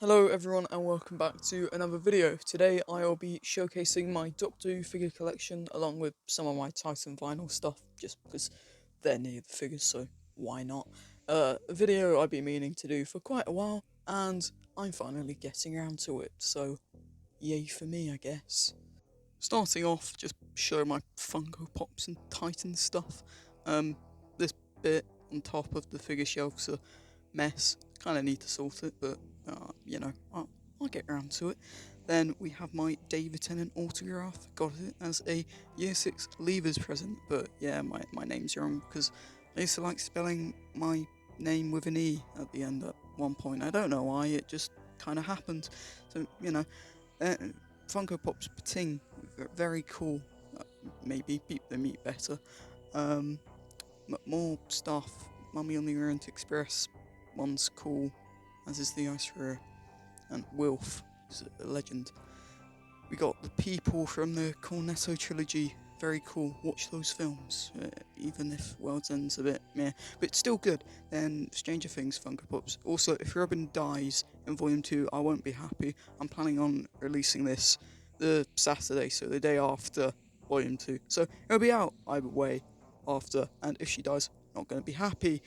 Hello everyone and welcome back to another video. Today I will be showcasing my Doctor Who figure collection along with some of my Titan vinyl stuff just because they're near the figures, so why not? A video I've been meaning to do for quite a while and I'm finally getting around to it, so yay for me I guess. Starting off, just show my Funko Pops and Titan stuff. This bit on top of the figure shelf's a mess. Kind of need to sort it, but I'll get around to it. Then we have my David Tennant autograph. Got it as a Year 6 Leavers present, but yeah, my name's wrong because I used to like spelling my name with an E at the end at one point. I don't know why, it just kind of happened. So, uh, Funko Pops Pating, very cool. Maybe beat the meat better. Um, More stuff. Mummy on the Orient Express, one's cool, as is the Ice Rare, and Wilf is a legend. We got the people from the Cornetto trilogy, very cool. Watch those films, even if World's End's a bit meh, but still good. Then Stranger Things Funko Pops. Also, if Robin dies in Volume 2, I won't be happy. I'm planning on releasing this the Saturday, so the day after Volume 2. So it'll be out either way after, and if she dies, not going to be happy.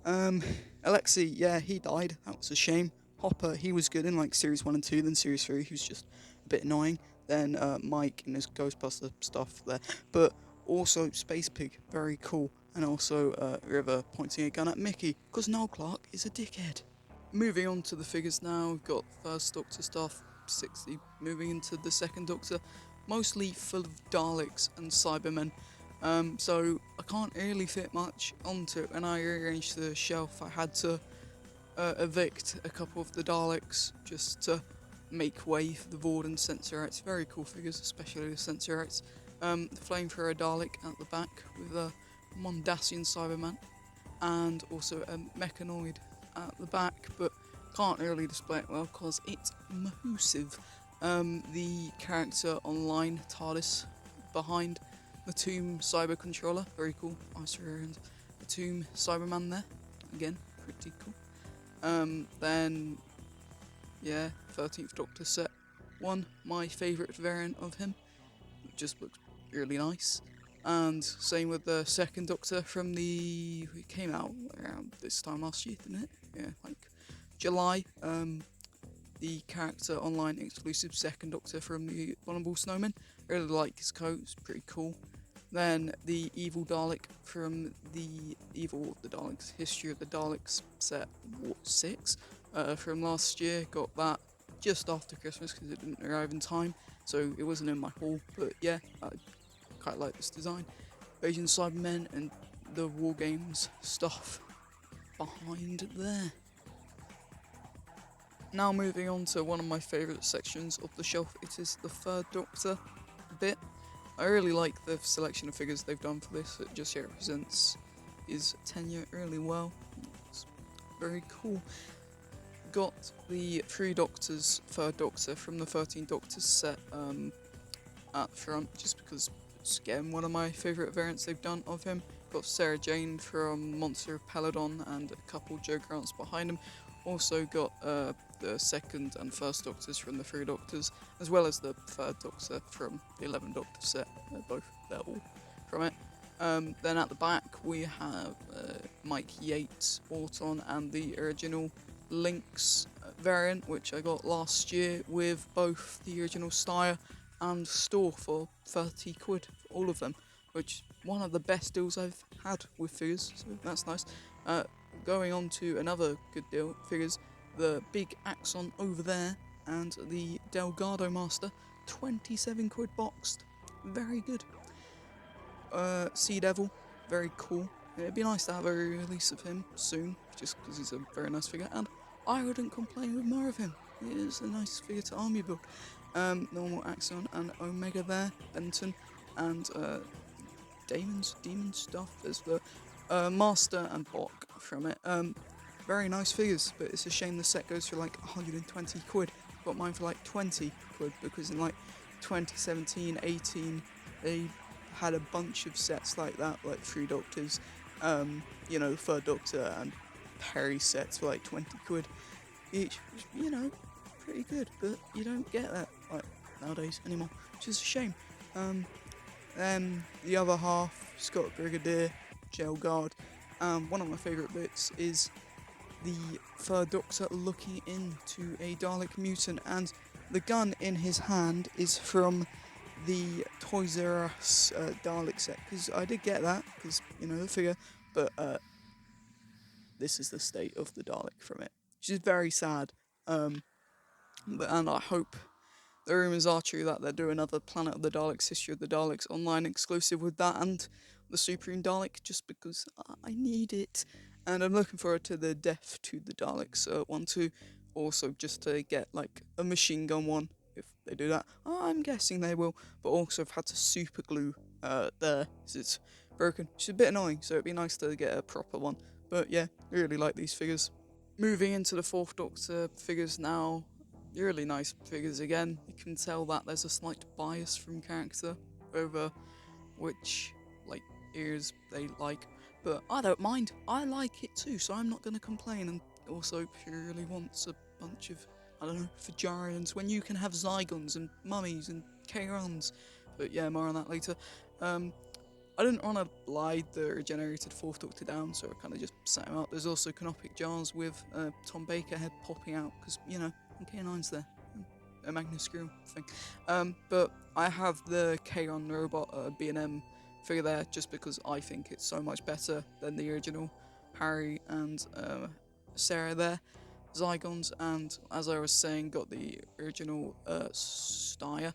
Um, Alexei, yeah, he died. That was a shame. Hopper, he was good in like Series 1 and 2, then Series 3, he was just a bit annoying. Then Mike and his Ghostbuster stuff there. But also Space Pig, very cool. And also River pointing a gun at Mickey, because Noel Clark is a dickhead. Moving on to the figures now, we've got First Doctor stuff, 60. Moving into the Second Doctor, mostly full of Daleks and Cybermen. So I can't really fit much onto it. When I rearranged the shelf, I had to evict a couple of the Daleks just to make way for the Vord and Sensorites. Very cool figures, especially the Sensorites. The Flamethrower Dalek at the back with a Mondasian Cyberman and also a Mechanoid at the back, but can't really display it well because it's massive. The character online TARDIS behind the Tomb Cyber Controller, very cool. Ice and the Tomb Cyberman there, again, pretty cool. Then, yeah, 13th Doctor set 1, my favourite variant of him. It just looks really nice. And same with the second Doctor from it came out around this time last year, didn't it? Yeah, like July. The character online exclusive second Doctor from the Abominable Snowman. Really like his coat, it's pretty cool. Then the Evil Dalek from the Evil of the Daleks, History of the Daleks set 6 from last year. Got that just after Christmas because it didn't arrive in time, so it wasn't in my haul. But yeah, I quite like this design. Asian Cybermen and the War Games stuff behind there. Now moving on to one of my favourite sections of the shelf, it is the Third Doctor bit. I really like the selection of figures they've done for this. It just represents his tenure really well. It's very cool. Got the Three Doctors, Third Doctor from the 13 Doctors set at the front, just because it's again one of my favourite variants they've done of him. Got Sarah Jane from Monster of Peladon and a couple Joe Grants behind him. Also got the second and first Doctors from the Three Doctors, as well as the third Doctor from the 11 Doctor set. They're all from it. Then at the back we have Mike Yates, Auton, and the original Lynx variant, which I got last year with both the original Steyr and Store for 30 quid for all of them, which is one of the best deals I've had with figures, so that's nice. Going on to another good deal, figures, the big Axon over there and the Delgado Master, 27 quid boxed, very good. Sea Devil, very cool. It'd be nice to have a release of him soon, just because he's a very nice figure, and I wouldn't complain with more of him. It is a nice figure to army build. Normal Axon and Omega there, Benton, and demon stuff. There's the Master and Bok from it. Very nice figures, but it's a shame the set goes for like 120 quid. Got mine for like 20 quid because in like 2017, 18, they had a bunch of sets like that, like Three Doctors, Third Doctor and Perry sets for like 20 quid each. pretty good, but you don't get that like nowadays anymore, which is a shame. Then the other half, Scott Brigadier, Jail Guard. One of my favourite bits is the Third Doctor looking into a Dalek mutant, and the gun in his hand is from the Toys R Us Dalek set, because I did get that, because, you know, the figure, but this is the state of the Dalek from it, which is very sad. And I hope the rumours are true that they're doing another Planet of the Daleks, History of the Daleks online exclusive with that and the Supreme Dalek, just because I need it. And I'm looking forward to the Death to the Daleks one too. Also, just to get like a machine gun one, if they do that. I'm guessing they will, but also I've had to super glue there, because it's broken, which is a bit annoying, so it'd be nice to get a proper one. But yeah, really like these figures. Moving into the Fourth Doctor figures now, really nice figures again. You can tell that there's a slight bias from character over which like ears they like, but I don't mind. I like it too, so I'm not going to complain. And also, if he really wants a bunch of, I don't know, Fajarians, when you can have Zygons and Mummies and K-Rons. But yeah, more on that later. I didn't want to glide the regenerated Fourth Doctor down, so I kind of just set him up. There's also canopic jars with Tom Baker head popping out, because, you know, K9's there. A Magnus Grill thing. But I have the K-On robot B&M figure there, just because I think it's so much better than the original Harry and Sarah there. Zygons, and as I was saying, got the original Steyr. I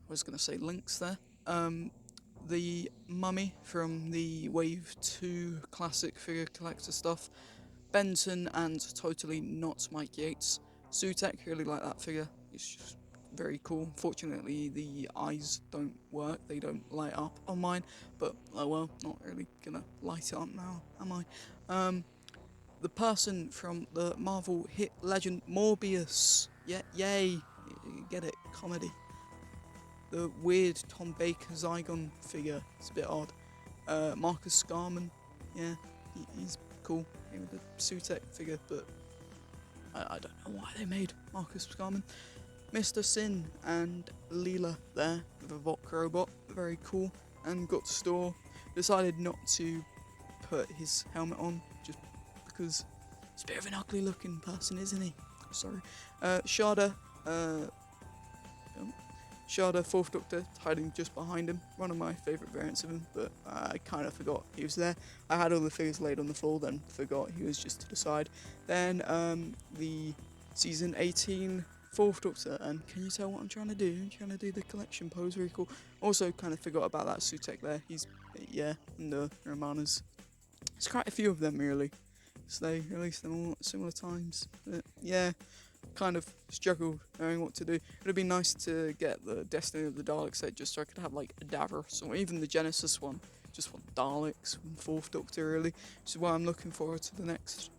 was going to say Lynx there. The Mummy from the Wave 2 classic figure collector stuff. Benton, and totally not Mike Yates. Sutek, really like that figure. It's just very cool. Unfortunately, the eyes don't work. They don't light up on mine. But, oh well, not really gonna light it up now, am I? The person from the Marvel hit legend Mobius. Yeah, yay. Get it. Comedy. The weird Tom Baker Zygon figure. It's a bit odd. Marcus Scarman. Yeah, he's cool. He was a Sutek figure, but I don't know why they made Marcus Scarman. Mr. Sin and Leela there with a Vok robot. Very cool. And got to store. Decided not to put his helmet on, just because he's a bit of an ugly looking person, isn't he? Sorry. Shada, Fourth Doctor, hiding just behind him. One of my favourite variants of him, but I kind of forgot he was there. I had all the figures laid on the floor, then forgot he was just to the side. Then the season 18 Fourth Doctor, and can you tell what I'm trying to do? I'm trying to do the collection pose, very cool. Also kind of forgot about that Sutek there. He's, yeah, and the Romanas. There's quite a few of them really, so they released them all at similar times. But yeah, kind of struggled knowing what to do. It would be nice to get the Destiny of the Daleks set, just so I could have like a Davros or even the Genesis one. Just want Daleks and Fourth Doctor really, which is why I'm looking forward to the next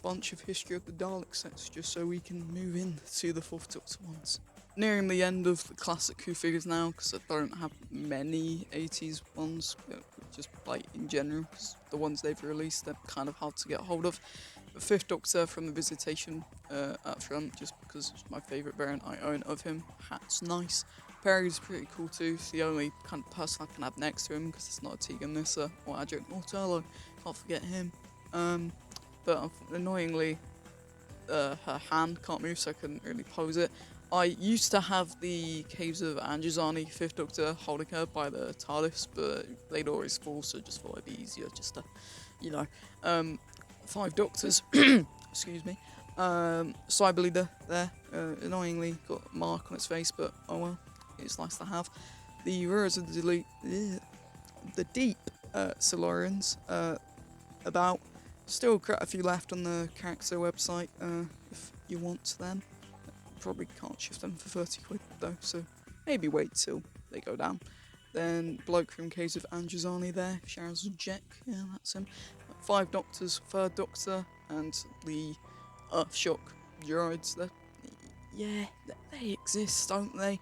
bunch of History of the Dalek sets, just so we can move into the Fourth Doctor ones. Nearing the end of the classic Who figures now, because I don't have many 80s ones, just like in general, because the ones they've released, they're kind of hard to get hold of. The Fifth Doctor from the Visitation up front, just because it's my favourite variant I own of him. Hat's nice. Perry's pretty cool too. It's the only kind of person I can have next to him, because it's not a Tegan Nissa or Adric or Turlo. Can't forget him. But annoyingly, her hand can't move, so I couldn't really pose it. I used to have the Caves of Anjazani Fifth Doctor holding her by the TARDIS, but they'd always fall, so I just thought it'd be easier just to, you know. Five Doctors, excuse me. Cyber Leader there, annoyingly got a mark on its face, but oh well, it's nice to have. The Rurers of the Deep Silurians, about. Still quite a few left on the character website, if you want them. Probably can't shift them for 30 quid though, so maybe wait till they go down. Then bloke from Caves of Anjazani there, Sharazujek, yeah, that's him. Five Doctors, Third Doctor, and the Earthshock droids. Yeah, they exist, don't they?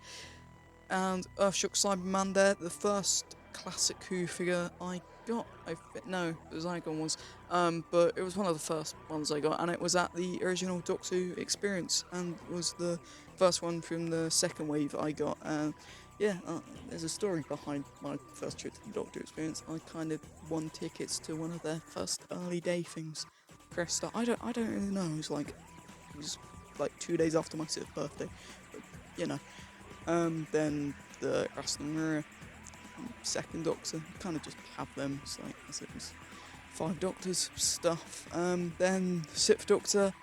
And Earthshock Cyberman there, the first classic Who figure I got, no, the Zygon was, but it was one of the first ones I got, and it was at the original Doctor Who experience, and was the first one from the second wave I got. Yeah, there's a story behind my first trip to the Doctor experience. I kind of won tickets to one of their first early day things. Press start. I don't really know. It was like 2 days after my 6th birthday, but you know. Then the Rastan second Doctor, kind of just have them. It's like as it was 5 Doctors stuff. Then 6th Doctor,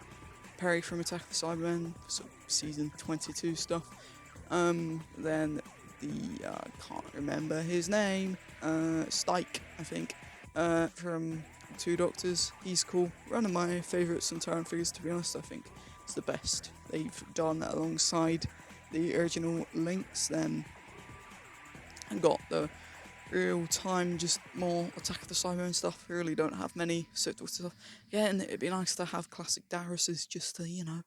Perry from Attack of the Cybermen, so season 22 stuff. Then the can't remember his name, Stike, I think, from 2 Doctors. He's cool. One of my favourite Centauran figures, to be honest. I think it's the best they've done alongside the original Links. Then I got the real time, just more Attack of the Cybermen stuff. We really don't have many Sith Doctor stuff. Yeah, and it'd be nice to have classic Darius's just to,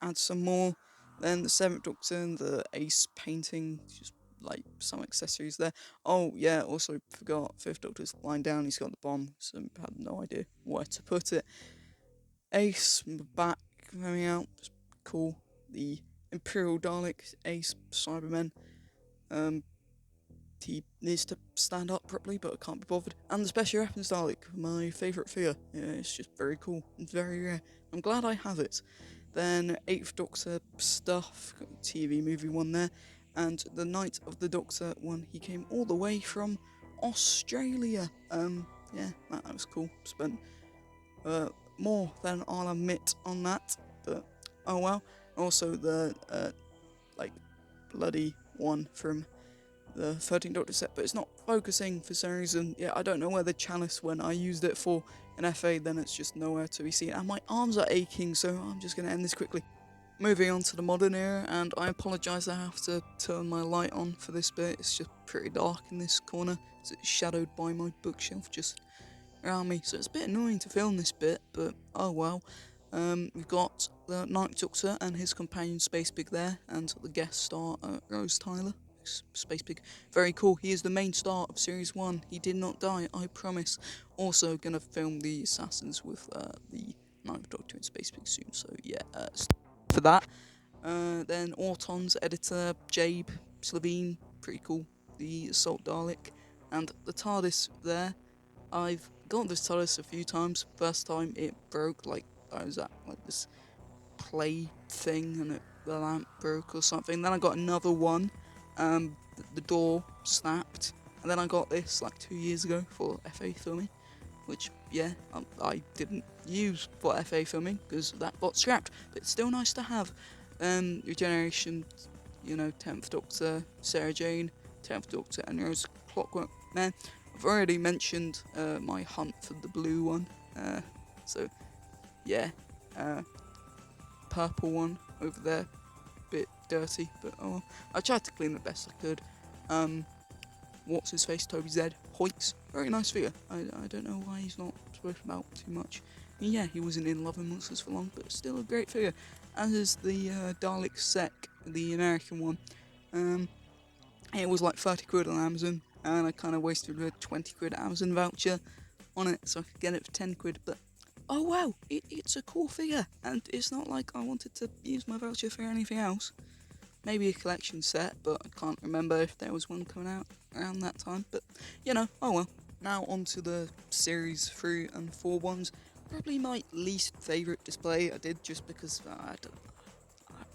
add some more. Then the 7th Doctor and the Ace painting, just like some accessories there. Oh yeah, also forgot 5th Doctor's lying down, he's got the bomb, so I had no idea where to put it. Ace back coming out, just cool. The Imperial Dalek Ace Cybermen. He needs to stand up properly, but I can't be bothered. And the Special Weapons Dalek, my favourite figure. Yeah, it's just very cool and very rare. I'm glad I have it. Then 8th Doctor stuff, TV movie one there. And the Night of the Doctor one, he came all the way from Australia. Yeah, that was cool. Spent more than I'll admit on that, but oh well. Also the bloody one from the 13th Doctor set, but it's not focusing for some reason. Yeah, I don't know where the chalice, when I used it for an FA, then it's just nowhere to be seen, and my arms are aching, so I'm just going to end this quickly. Moving on to the modern era, and I apologise, I have to turn my light on for this bit. It's just pretty dark in this corner, so it's shadowed by my bookshelf just around me, so it's a bit annoying to film this bit, but oh well. We've got the 9th Doctor and his companion Space Pig there, and the guest star Rose Tyler. Space Pig, very cool. He is the main star of Series 1. He did not die, I promise. Also gonna film the Assassins with the 9th Doctor and Space Pig soon, so yeah, for that. Then Auton's editor, Jabe, Slovene, pretty cool. The Assault Dalek, and the TARDIS there. I've got this TARDIS a few times. First time it broke, like I was at like this play thing and the lamp broke or something. Then I got another one. The door snapped, and then I got this like 2 years ago for FA filming, which yeah, I didn't use for FA filming because that got scrapped, but it's still nice to have. Regeneration, 10th Doctor, Sarah Jane, 10th Doctor, and Rose Clockwork Man. I've already mentioned my hunt for the blue one, so yeah, purple one over there. Bit dirty, but oh well. I tried to clean the best I could. What's his face? Toby Z. Hoyts. Very nice figure. I don't know why he's not spoken about too much. Yeah, he wasn't in Love and Monsters for long, but still a great figure. As is the Dalek Sec, the American one. It was like 30 quid on Amazon, and I kind of wasted a 20 quid Amazon voucher on it, so I could get it for 10 quid, but oh wow, it's a cool figure, and it's not like I wanted to use my voucher for anything else. Maybe a collection set, but I can't remember if there was one coming out around that time, but oh well. Now on to the Series 3 and 4 ones. Probably my least favourite display I did, just because I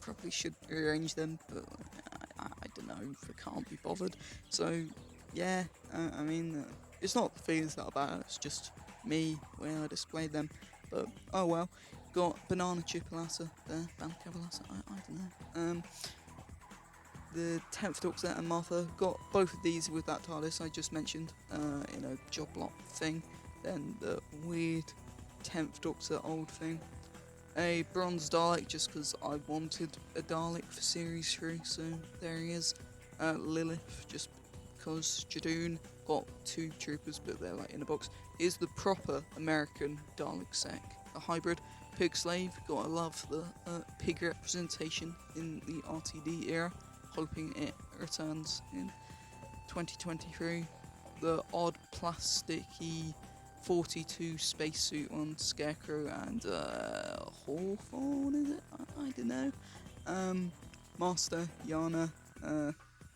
probably should rearrange them, but I don't know if I can't be bothered. So yeah, it's not the figures that are bad, it's just me where I displayed them, but oh well. Got Banana Chipolata there, Banana Cavalata, I don't know. The 10th Doctor and Martha, got both of these with that TARDIS I just mentioned, in a job lot thing. Then the weird 10th Doctor old thing. A bronze Dalek, just because I wanted a Dalek for Series 3, so there he is. Lilith, just because. Jadoon, got 2 troopers, but they're like in a box. Here's the proper American Dalek Sec, a hybrid. Pig Slave, gotta love the pig representation in the RTD era. Hoping it returns in 2023. the odd plasticky 42 spacesuit on Scarecrow and Hawthorne, is it? I don't know. Master, Yana,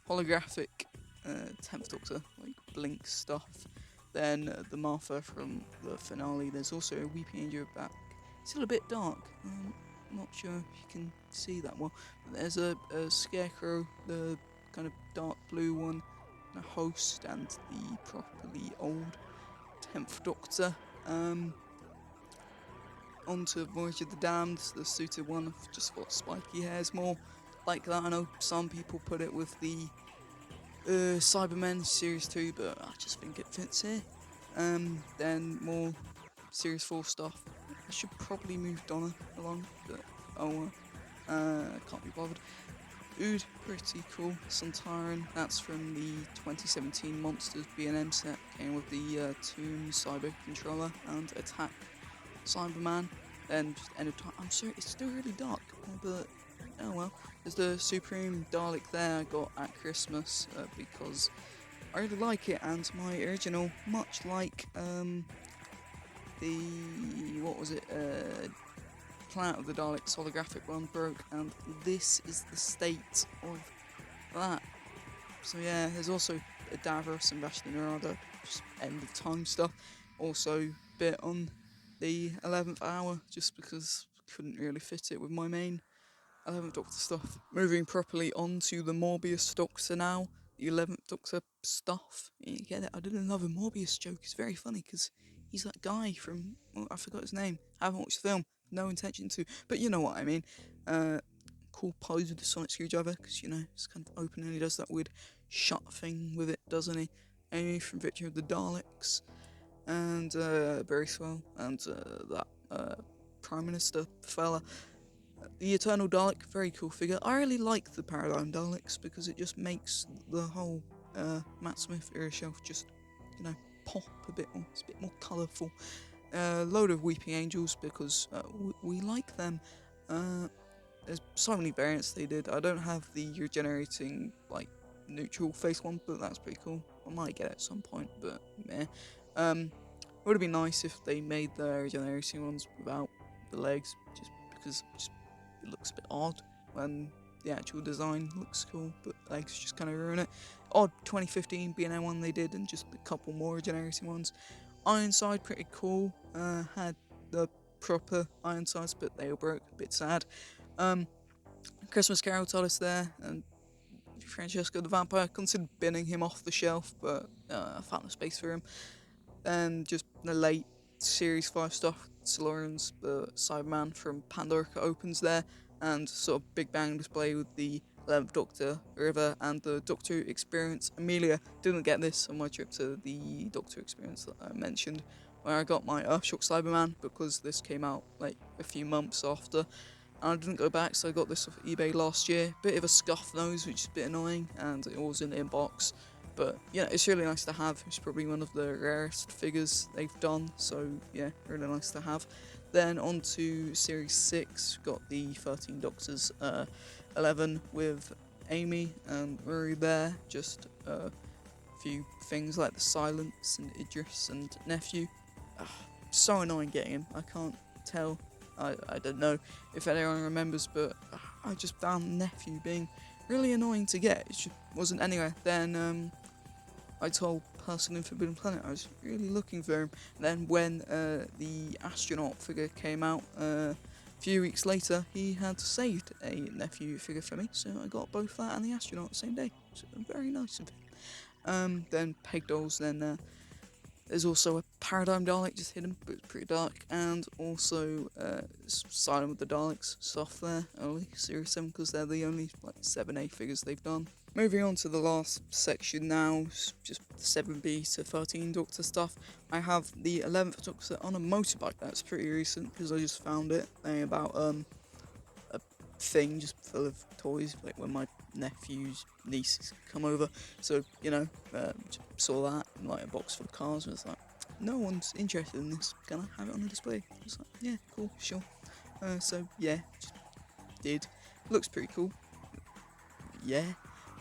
holographic 10th Doctor, like Blink stuff. Then the Martha from the finale. There's also a Weeping Angel back. It's still a bit dark. I'm not sure if you can see that well. But there's a Scarecrow, the kind of dark blue one, a host, and the properly old 10th Doctor. Onto Voyage of the Damned, the suited one. I've just got spiky hairs, more like that. I know some people put it with the Cybermen Series 2, but I just think it fits here. Then more Series 4 stuff. I should probably move Donna along, but oh well. Can't be bothered. Ood, pretty cool. Suntaran, that's from the 2017 Monsters B&M set. Came with the Toon Cyber Controller and Attack Cyberman. Then just end of time. I'm sorry, it's still really dark, but oh well. There's the Supreme Dalek there I got at Christmas because I really like it, and my original, much like the what was it, Planet of the Daleks holographic one broke, and this is the state of that. So yeah, there's also a Davros and Vashti Narada, just end of time stuff. Also bit on the 11th hour, just because couldn't really fit it with my main 11th Doctor stuff. Moving properly onto the Mobius Doctor now, the 11th Doctor stuff. You get it? I did another Mobius joke. It's very funny because he's that guy from, well, I forgot his name. I haven't watched the film, no intention to, but you know what I mean. Cool pose with the sonic screwdriver, because you know it's kind of open and he does that weird shut thing with it, doesn't he? Amy from Victory of the Daleks, and very swell, and that Prime Minister fella. The Eternal Dalek, very cool figure. I really like the Paradigm Daleks because it just makes the whole Matt Smith era shelf just, you know, pop a bit more. It's a bit more colourful. Load of Weeping Angels because we like them. There's so many variants they did. I don't have the regenerating, like, neutral face one, but that's pretty cool. I might get it at some point, but meh. It would have been nice if they made the regenerating ones without the legs, just because it looks a bit odd when the actual design looks cool, but legs just kind of ruin it. Odd 2015 B&M one they did, and just a couple more regenerating ones. Ironside, pretty cool. Had the proper Ironsides, but they all broke. A bit sad. Christmas Carol TARDIS there, and Francesco the Vampire. Considered binning him off the shelf, but I found a space for him. And just the late Series 5 stuff. Solarians, the Cyberman from Pandorica opens there, and sort of Big Bang display with the 11th Doctor, River, and the Doctor Who Experience. Amelia didn't get this on my trip to the Doctor Who Experience that I mentioned, where I got my Earthshock Cyberman, because this came out like a few months after, and I didn't go back, so I got this off eBay last year. Bit of a scuff nose, which is a bit annoying, and it was in the inbox. But yeah, it's really nice to have. It's probably one of the rarest figures they've done, so yeah, really nice to have. Then on to Series 6, got the 13 Doctors, 11 with Amy and Rory there. Just a few things like the Silence and Idris and Nephew. So annoying getting him. I can't tell. I don't know if anyone remembers, but I just found Nephew being really annoying to get. It just wasn't anywhere. Then I told Person in Forbidden Planet I was really looking for him. Then when the astronaut figure came out a few weeks later, he had saved a Nephew figure for me, so I got both that and the astronaut the same day. So very nice of him. Then Peg Dolls, then there's also a Paradigm Dalek just hidden, but it's pretty dark, and also Silent with the Daleks stuff there, only Series 7, because they're the only like 7A figures they've done. Moving on to the last section now, just 7B to 13 Doctor stuff. I have the 11th Doctor on a motorbike. That's pretty recent because I just found it about a thing just full of toys, like when my nephew's nieces come over. So, you know, saw that in like a box full of cars, and it's like, no one's interested in this, can I have it on a display? I was like, yeah, cool, sure. So yeah, just did. Looks pretty cool. Yeah.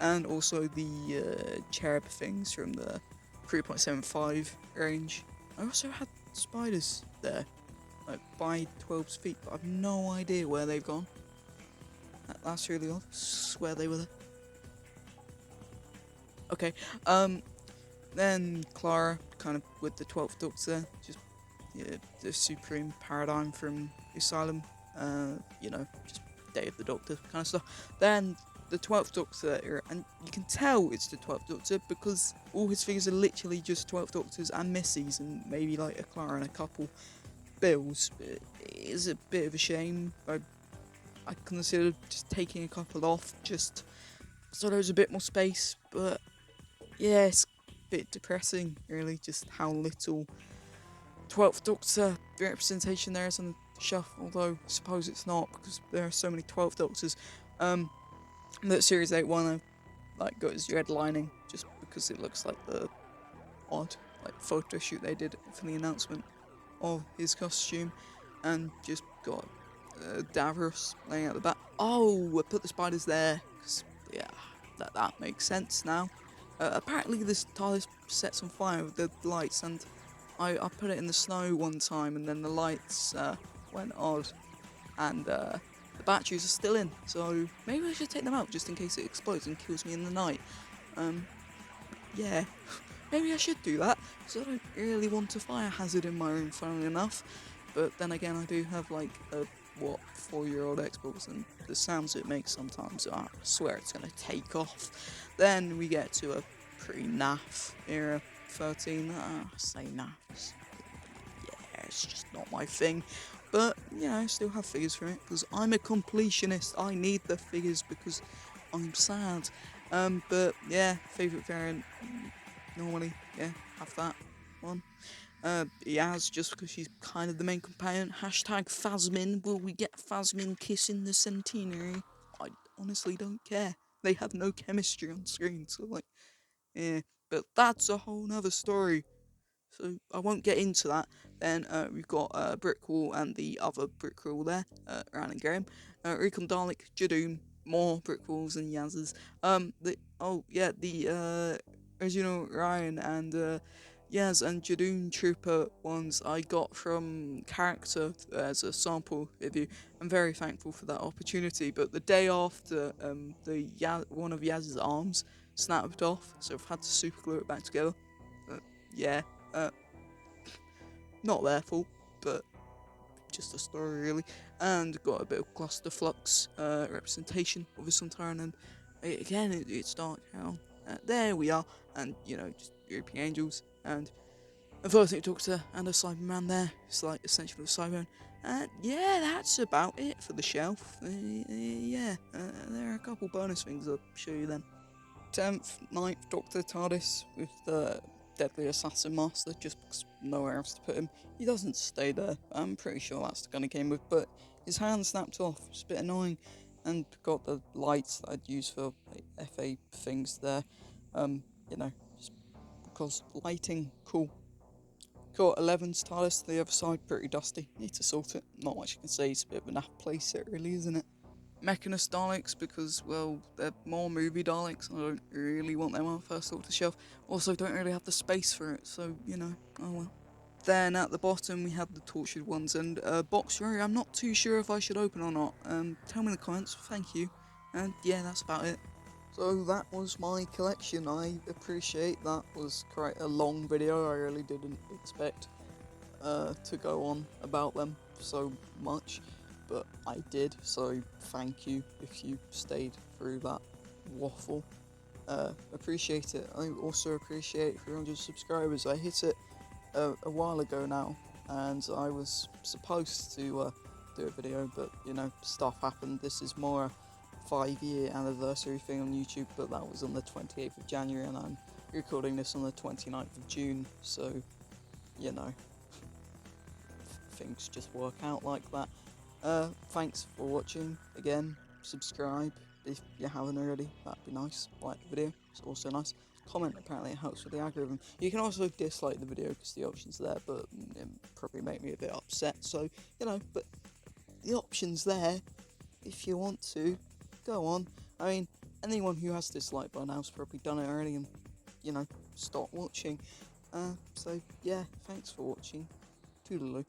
And also the cherub things from the 3.75 range. I also had spiders there, like by 12's feet, but I've no idea where they've gone. That's really odd. I swear they were there. Okay, then Clara, kind of with the 12th Doctor, just the supreme paradigm from Asylum, just Day of the Doctor kind of stuff. Then the 12th Doctor era, and you can tell it's the 12th Doctor because all his figures are literally just 12th Doctors and Missies, and maybe like a Clara and a couple Bills. It is a bit of a shame. I considered just taking a couple off just so there was a bit more space, but yeah, it's a bit depressing, really, just how little 12th Doctor representation there is on the shelf, although I suppose it's not, because there are so many 12th Doctors. That Series 8 one, I got as red lining, just because it looks like the odd, photo shoot they did for the announcement of his costume, and just got Davros laying out the back. Oh, I put the spiders there, because, yeah, that makes sense now. Apparently this TARDIS sets on fire with the lights, and I put it in the snow one time, and then the lights went odd, and the batteries are still in, so maybe I should take them out just in case it explodes and kills me in the night. Yeah, maybe I should do that, because I don't really want a fire hazard in my room, funnily enough. But then again, I do have like a 4-year-old Xbox, and the sounds it makes sometimes, I swear it's gonna take off. Then we get to a pretty naff era 13. I say naffs. Yeah, it's just not my thing. But, I still have figures for it, because I'm a completionist. I need the figures because I'm sad. But yeah, favourite variant, normally, yeah, have that one. Yaz, just because she's kind of the main companion. Hashtag Phasmin. Will we get Phasmin kissing the centenary? I honestly don't care. They have no chemistry on screen, so yeah. But that's a whole nother story, so I won't get into that. Then we've got Brickwall and the other Brickwall there, Ryan and Graham. Recon Dalek, Jadoom, more Brickwalls and Yaz's. The original Ryan and Yaz and Jadoon Trooper ones I got from Character as a sample review. I'm very thankful for that opportunity, but the day after one of Yaz's arms snapped off, so I've had to super glue it back together. Yeah, not their fault, but just a story really. And got a bit of clusterflux representation of the Suntaran, and again it's Dark Hell. There we are, and just European Angels, and a 13th Doctor and a Cyberman there. It's like essentially a Cyberman. And yeah, that's about it for the shelf. There are a couple bonus things I'll show you then. 10th, 9th Doctor TARDIS with the Deadly Assassin Master, just because nowhere else to put him. He doesn't stay there. I'm pretty sure that's the gun he came with, but his hand snapped off. It's a bit annoying. And got the lights that I'd use for FA things there. Just because lighting, cool. Got 11's TARDIS to the other side, pretty dusty. Need to sort it. Not much you can say. It's a bit of a naff playset, really, isn't it? Mechanist Daleks, because, well, they're more movie Daleks, and I don't really want them on first off the shelf. Also, don't really have the space for it, so, oh well. Then at the bottom we have the tortured ones, and box row I'm not too sure if I should open or not. Tell me in the comments, thank you. And yeah, that's about it. So that was my collection. I appreciate that was quite a long video. I really didn't expect to go on about them so much, but I did, so thank you if you stayed through that waffle. Appreciate it. I also appreciate 300 subscribers. I hit it a while ago now, and I was supposed to do a video, but stuff happened. This is more a 5-year anniversary thing on YouTube, but that was on the 28th of January, and I'm recording this on the 29th of June, so things just work out like that. Thanks for watching. Again, subscribe if you haven't already, that'd be nice. Like the video, it's also nice. Comment, apparently it helps with the algorithm. You can also dislike the video because the option's there, but it probably make me a bit upset, so but the option's there if you want to. Go on. I mean, anyone who has disliked by now's probably done it already, and start watching. So yeah, thanks for watching. Toodaloo.